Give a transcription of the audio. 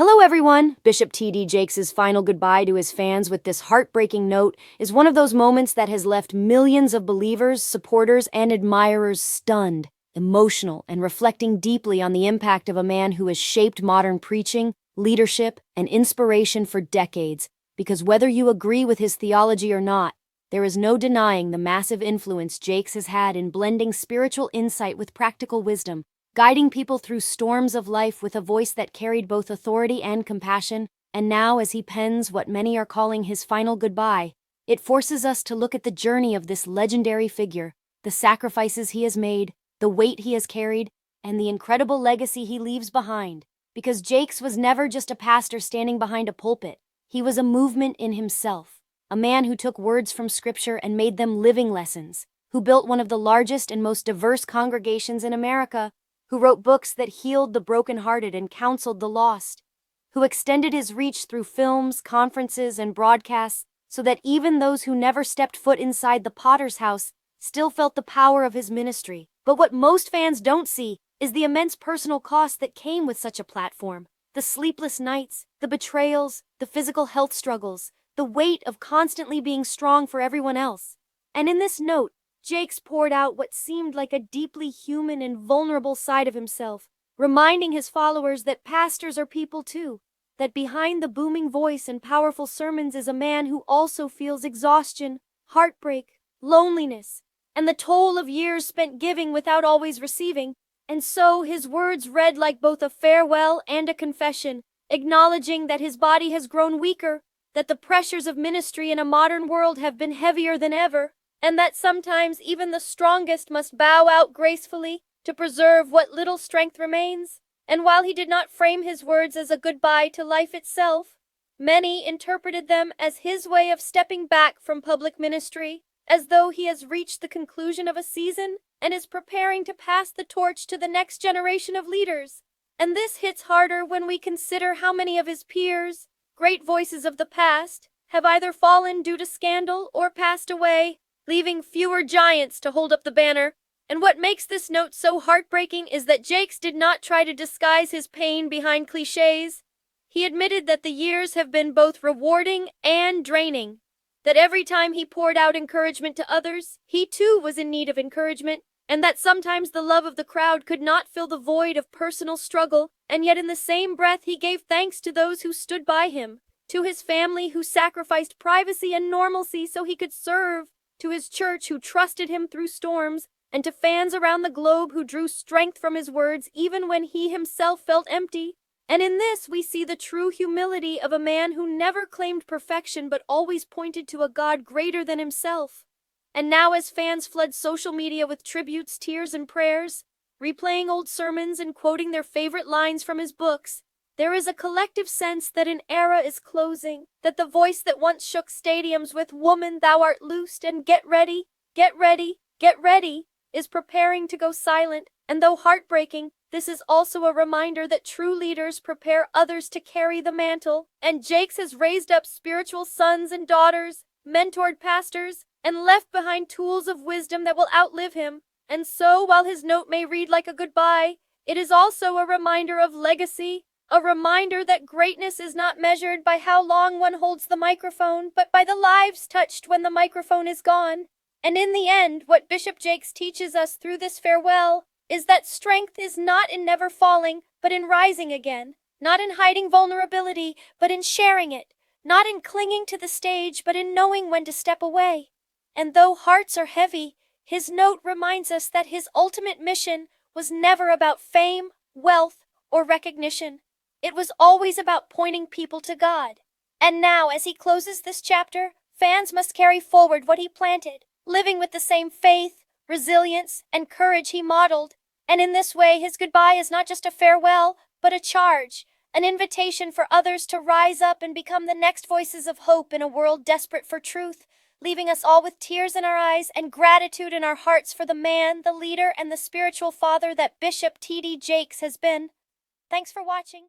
Hello everyone! Bishop T.D. Jakes' final goodbye to his fans with this heartbreaking note is one of those moments that has left millions of believers, supporters, and admirers stunned, emotional, and reflecting deeply on the impact of a man who has shaped modern preaching, leadership, and inspiration for decades. Because whether you agree with his theology or not, there is no denying the massive influence Jakes has had in blending spiritual insight with practical wisdom, guiding people through storms of life with a voice that carried both authority and compassion. And now, as he pens what many are calling his final goodbye, it forces us to look at the journey of this legendary figure, the sacrifices he has made, the weight he has carried, and the incredible legacy he leaves behind. Because Jakes was never just a pastor standing behind a pulpit. He was a movement in himself, a man who took words from Scripture and made them living lessons, who built one of the largest and most diverse congregations in America, who wrote books that healed the brokenhearted and counseled the lost, who extended his reach through films, conferences, and broadcasts so that even those who never stepped foot inside the Potter's house still felt the power of his ministry. But what most fans don't see is the immense personal cost that came with such a platform. The sleepless nights, the betrayals, the physical health struggles, the weight of constantly being strong for everyone else. And in this note, Jakes poured out what seemed like a deeply human and vulnerable side of himself, reminding his followers that pastors are people too, that behind the booming voice and powerful sermons is a man who also feels exhaustion, heartbreak, loneliness, and the toll of years spent giving without always receiving. And so his words read like both a farewell and a confession, acknowledging that his body has grown weaker, that the pressures of ministry in a modern world have been heavier than ever, and that sometimes even the strongest must bow out gracefully to preserve what little strength remains. And while he did not frame his words as a goodbye to life itself, many interpreted them as his way of stepping back from public ministry, as though he has reached the conclusion of a season and is preparing to pass the torch to the next generation of leaders. And this hits harder when we consider how many of his peers, great voices of the past, have either fallen due to scandal or passed away, leaving fewer giants to hold up the banner. And what makes this note so heartbreaking is that Jakes did not try to disguise his pain behind cliches. He admitted that the years have been both rewarding and draining, that every time he poured out encouragement to others, he too was in need of encouragement, and that sometimes the love of the crowd could not fill the void of personal struggle, and yet in the same breath he gave thanks to those who stood by him, to his family who sacrificed privacy and normalcy so he could serve, to his church who trusted him through storms, and to fans around the globe who drew strength from his words even when he himself felt empty. And in this we see the true humility of a man who never claimed perfection but always pointed to a God greater than himself. And now as fans flood social media with tributes, tears, and prayers, replaying old sermons and quoting their favorite lines from his books, there is a collective sense that an era is closing, that the voice that once shook stadiums with "Woman, thou art loosed," and "Get ready, get ready, get ready," is preparing to go silent. And though heartbreaking, this is also a reminder that true leaders prepare others to carry the mantle. And Jakes has raised up spiritual sons and daughters, mentored pastors, and left behind tools of wisdom that will outlive him. And so, while his note may read like a goodbye, it is also a reminder of legacy, a reminder that greatness is not measured by how long one holds the microphone, but by the lives touched when the microphone is gone. And in the end, what Bishop Jakes teaches us through this farewell is that strength is not in never falling, but in rising again, not in hiding vulnerability, but in sharing it, not in clinging to the stage, but in knowing when to step away. And though hearts are heavy, his note reminds us that his ultimate mission was never about fame, wealth, or recognition. It was always about pointing people to God. And now, as he closes this chapter, fans must carry forward what he planted, living with the same faith, resilience, and courage he modeled. And in this way, his goodbye is not just a farewell, but a charge, an invitation for others to rise up and become the next voices of hope in a world desperate for truth, leaving us all with tears in our eyes and gratitude in our hearts for the man, the leader, and the spiritual father that Bishop T.D. Jakes has been. Thanks for watching.